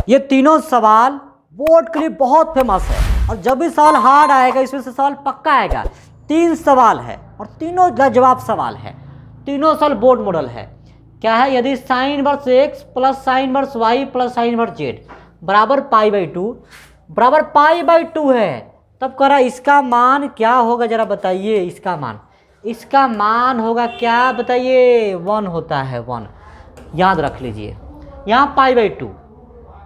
ये तीनों सवाल बोर्ड के लिए बहुत फेमस है और जब भी सवाल हार्ड आएगा इसमें से सवाल पक्का आएगा। 3 सवाल है और तीनों लाजवाब सवाल है, तीनों सवाल बोर्ड मॉडल है। क्या है? यदि sine inverse x plus sine inverse y plus sine inverse z बराबर π/2 बराबर π/2 है, तब कह रहा इसका मान क्या होगा जरा बताइए। इसका मान होगा क्या बताइए? 1 होता है 1, याद रख लीजिए। यहाँ π/2,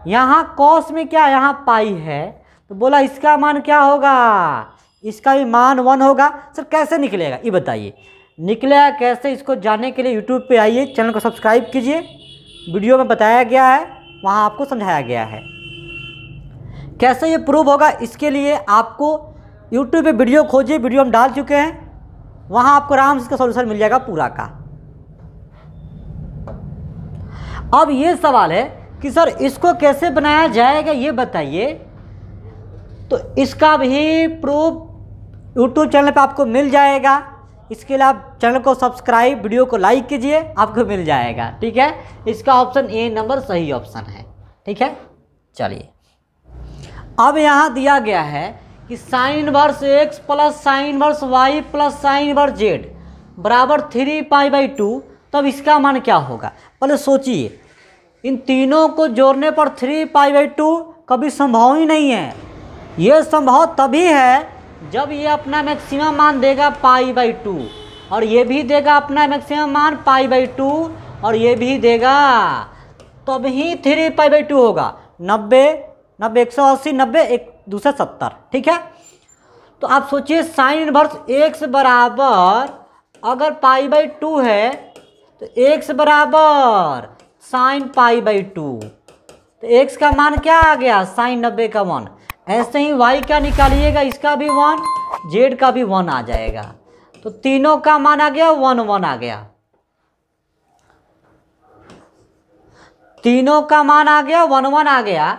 यहाँ कॉस में क्या, यहाँ पाई है, तो बोला इसका मान क्या होगा? इसका भी मान 1 होगा। सर कैसे निकलेगा ये बताइए। निकलेगा कैसे, इसको जानने के लिए यूट्यूब पे आइए, चैनल को सब्सक्राइब कीजिए, वीडियो में बताया गया है, वहाँ आपको समझाया गया है कैसे ये प्रूव होगा। इसके लिए आपको यूट्यूब पे वीडियो खोजिए, वीडियो हम डाल चुके हैं, वहाँ आपको आराम से इसका सॉल्यूशन मिल जाएगा पूरा का। अब ये सवाल है कि सर इसको कैसे बनाया जाएगा ये बताइए। तो इसका भी प्रूफ यूट्यूब चैनल पे आपको मिल जाएगा। इसके लिए आप चैनल को सब्सक्राइब, वीडियो को लाइक कीजिए, आपको मिल जाएगा। ठीक है, इसका ऑप्शन ए नंबर सही ऑप्शन है। ठीक है, चलिए अब यहाँ दिया गया है कि sine inverse x plus sine inverse y plus sine inverse z बराबर 3π/2, तब इसका मान क्या होगा? पहले सोचिए, इन तीनों को जोड़ने पर 3π/2 कभी संभव ही नहीं है। ये संभव तभी है जब ये अपना मैक्सिमम मान देगा π/2 और ये भी देगा अपना मैक्सिमम मान π/2 और ये भी देगा, तब ही 3π/2 होगा। 90 180 90 1 दूसरा 70। ठीक है, तो आप सोचिए साइन इनवर्स x बराबर अगर π/2 है तो x बराबर साइन π/2, तो x का मान क्या आ गया? साइन 90 का 1। ऐसे ही y का निकालिएगा, इसका भी 1, z का भी 1 आ जाएगा। तो तीनों का मान आ गया 1 1 आ गया, तीनों का मान आ गया 1 1 आ गया।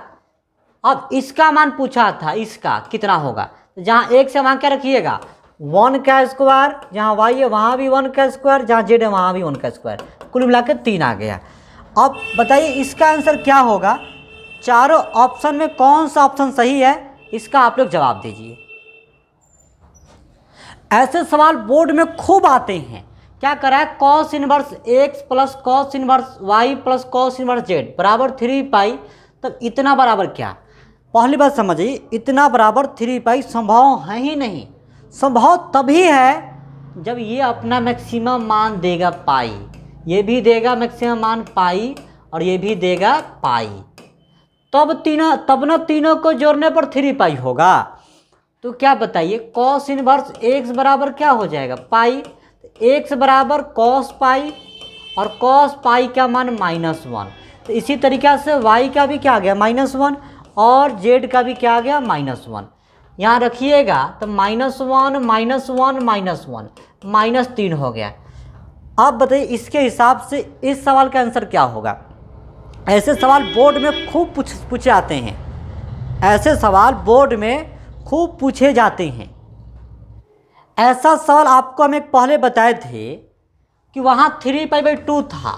अब इसका मान पूछा था, इसका कितना होगा? जहाँ x से वहाँ क्या रखिएगा? 1 का स्क्वायर, जहाँ y है वहाँ भी 1 का स्क्वायर, जहाँ z है वहाँ भी 1 का स्क्वायर, कुल मिला के 3 आ गया। अब बताइए इसका आंसर क्या होगा? चारों ऑप्शन में कौन सा ऑप्शन सही है, इसका आप लोग जवाब दीजिए। ऐसे सवाल बोर्ड में खूब आते हैं। क्या करा है? Cos inverse x plus cos inverse y plus cos inverse z बराबर 3π, तब इतना बराबर क्या? पहली बात समझिए, इतना बराबर 3π संभव है ही नहीं। संभव तभी है जब ये अपना मैक्सिमम मान देगा पाई, ये भी देगा मैक्सिमम मान पाई और ये भी देगा पाई, तब ना तीनों को जोड़ने पर 3π होगा। तो क्या बताइए, कॉस इनवर्स x बराबर क्या हो जाएगा? पाई। x बराबर कॉस पाई और कॉस पाई का मान -1। तो इसी तरीक़े से y का भी क्या आ गया? -1 और z का भी क्या आ गया? -1। यहाँ रखिएगा तो -1 -1 -1 -3 हो गया। अब बताइए इसके हिसाब से इस सवाल का आंसर क्या होगा? ऐसे सवाल बोर्ड में खूब पूछे जाते हैं, ऐसे सवाल बोर्ड में खूब पूछे जाते हैं। ऐसा सवाल आपको हम एक पहले बताए थे कि वहाँ 3π/2 था,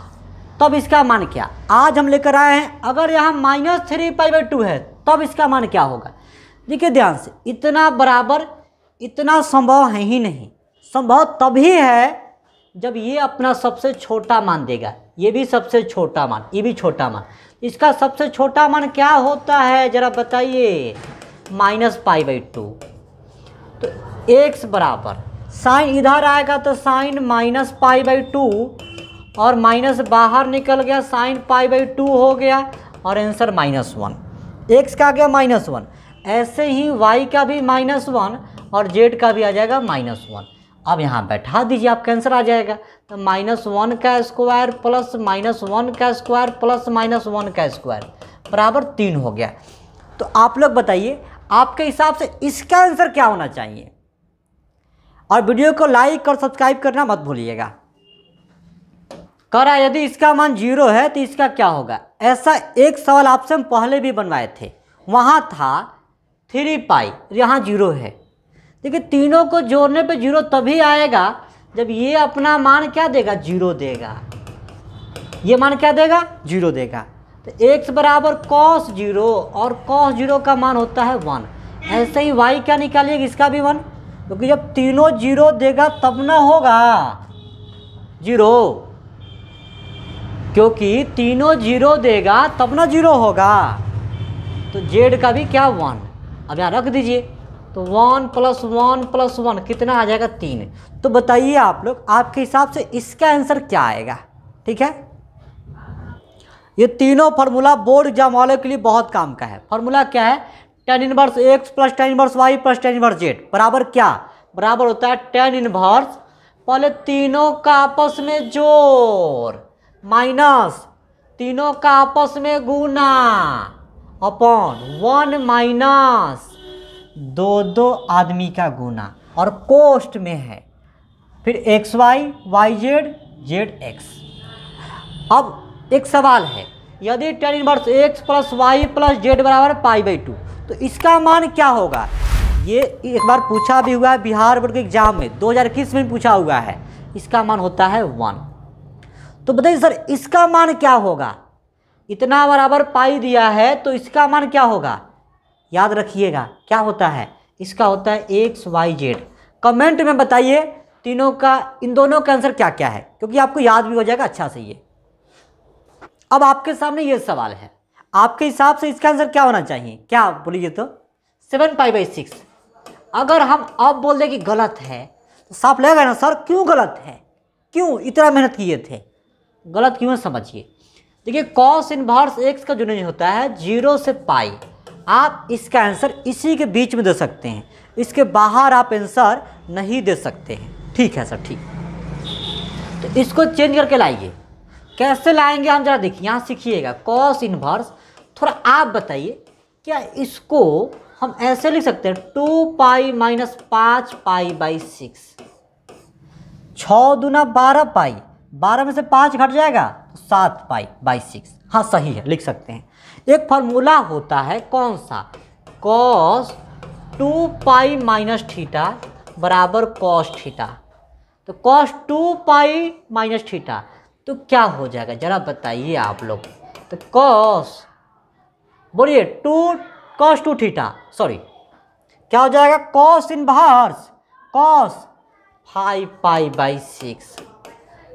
तब इसका मान क्या? आज हम लेकर आए हैं, अगर यहाँ -3π/2 है तब इसका मान क्या होगा? देखिए ध्यान से, इतना बराबर इतना संभव है ही नहीं। संभव तभी है जब ये अपना सबसे छोटा मान देगा, ये भी सबसे छोटा मान, ये भी छोटा मान। इसका सबसे छोटा मान क्या होता है जरा बताइए? -π/2। तो x बराबर साइन इधर आएगा तो साइन -π/2 और माइनस बाहर निकल गया, साइन π/2 हो गया और आंसर -1। x का आ गया -1, ऐसे ही y का भी -1 और z का भी आ जाएगा -1। अब यहाँ बैठा दीजिए, आपका आंसर आ जाएगा। तो -1 का स्क्वायर प्लस -1 का स्क्वायर प्लस -1 का स्क्वायर बराबर 3 हो गया। तो आप लोग बताइए आपके हिसाब से इसका आंसर क्या होना चाहिए? और वीडियो को लाइक और सब्सक्राइब करना मत भूलिएगा। कह रहा यदि इसका मान 0 है तो इसका क्या होगा? ऐसा एक सवाल आपसे हम पहले भी बनवाए थे, वहाँ था 3π, यहाँ 0 है। देखिए तीनों को जोड़ने पे 0 तभी आएगा जब ये अपना मान क्या देगा? 0 देगा। ये मान क्या देगा? 0 देगा। तो x बराबर cos 0 और cos 0 का मान होता है 1। ऐसे ही y क्या निकालिएगा, इसका भी 1, क्योंकि जब तीनों 0 देगा तब ना होगा 0, क्योंकि तीनों 0 देगा तब ना 0 होगा। तो z का भी क्या 1। अब यहाँ रख दीजिए, तो 1 + 1 + 1 कितना आ जाएगा 3। तो बताइए आप लोग, आपके हिसाब से इसका आंसर क्या आएगा। ठीक है, ये तीनों फार्मूला बोर्ड एग्जाम वाले के लिए बहुत काम का है। फार्मूला क्या है, tan 1 x + tan 1 y + tan 1 z बराबर क्या, बराबर होता है tan 1, पहले तीनों का आपस में जोड़ माइनस तीनों का आपस में गुना अपॉन 1 माइनस दो आदमी का गुना, और कोष्ट में है फिर xy yz zx। अब एक सवाल है, यदि tan 1 x + y + z बराबर π/2, तो इसका मान क्या होगा। ये एक बार पूछा भी हुआ है बिहार बोर्ड के एग्जाम में, 2021 में पूछा हुआ है। इसका मान होता है 1। तो बताइए सर इसका मान क्या होगा, इतना बराबर पाई दिया है तो इसका मान क्या होगा, याद रखिएगा क्या होता है, इसका होता है x y z। कमेंट में बताइए तीनों का, इन दोनों का आंसर क्या क्या है, क्योंकि आपको याद भी हो जाएगा अच्छा से ये। अब आपके सामने ये सवाल है, आपके हिसाब से इसका आंसर क्या होना चाहिए, क्या बोलिए तो 7π/6। अगर हम अब बोल दें कि गलत है तो साफ लगेगा ना सर, क्यों गलत है, क्यों इतना मेहनत किए थे, गलत क्यों है समझिए। देखिए cos 1 x का जो नहीं होता है 0 से पाई, आप इसका आंसर इसी के बीच में दे सकते हैं, इसके बाहर आप आंसर नहीं दे सकते हैं। ठीक है सर, ठीक। तो इसको चेंज करके लाइए, कैसे लाएंगे हम जरा देखिए, यहाँ सीखिएगा। cos 1 थोड़ा आप बताइए, क्या इसको हम ऐसे लिख सकते हैं 2π - 5π/6, 6 दूना 12π, 12 में से 5 घट जाएगा तो 7π/6। हाँ सही है, लिख सकते हैं। एक फार्मूला होता है कौन सा, cos 2π - थीटा बराबर cos थीटा। तो cos 2π - थीटा तो क्या हो जाएगा जरा बताइए आप लोग। तो cos, बोलिए cos 2 थीटा, सॉरी क्या हो जाएगा, cos 1 cos 5π/6।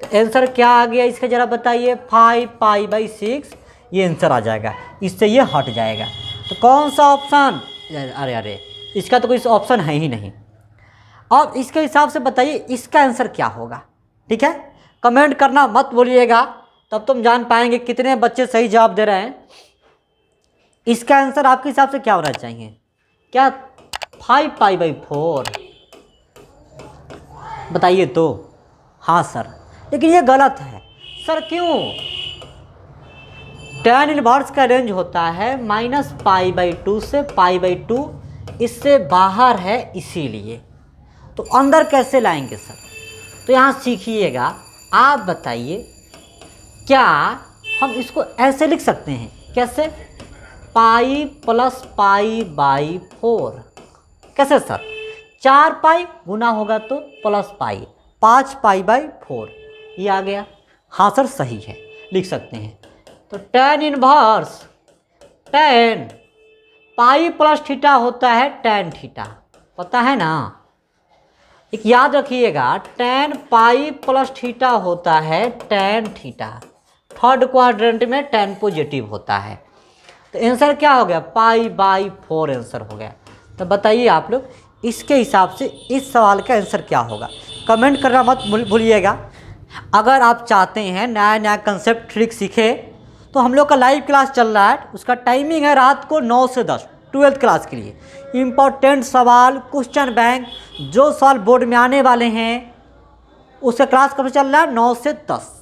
तो आंसर क्या आ गया इसका जरा बताइए, 5π/6 ये आंसर आ जाएगा, इससे ये हट जाएगा। तो कौन सा ऑप्शन, अरे इसका तो कोई ऑप्शन है ही नहीं। अब इसके हिसाब से बताइए इसका आंसर क्या होगा। ठीक है, कमेंट करना मत भूलिएगा, तब तुम जान पाएंगे कितने बच्चे सही जवाब दे रहे हैं। इसका आंसर आपके हिसाब से क्या होना चाहिए, क्या 5π/4 बताइए तो। हाँ सर, लेकिन ये गलत है सर, क्यों, tan 1 का रेंज होता है -π/2 से π/2, इससे बाहर है इसीलिए। तो अंदर कैसे लाएंगे सर, तो यहाँ सीखिएगा। आप बताइए क्या हम इसको ऐसे लिख सकते हैं, कैसे, π + π/4, कैसे सर, 4π गुना होगा तो +π, 5π/4 ये आ गया। हाँ सर सही है, लिख सकते हैं। तो tan 1 tan π + थीटा होता है tan थीटा, पता है ना, एक याद रखिएगा, tan π + थीटा होता है tan थीटा, थर्ड क्वाड्रेंट में tan पॉजिटिव होता है। तो आंसर क्या हो गया, π/4 आंसर हो गया। तो बताइए आप लोग इसके हिसाब से इस सवाल का आंसर क्या होगा, कमेंट करना मत भूलिएगा। अगर आप चाहते हैं नया नया कंसेप्ट ट्रिक सीखे तो हम लोग का लाइव क्लास चल रहा है, उसका टाइमिंग है रात को 9 से 10, 12th क्लास के लिए। इम्पोर्टेंट सवाल, क्वेश्चन बैंक, जो सवाल बोर्ड में आने वाले हैं उसका क्लास कब चल रहा है, 9 से 10।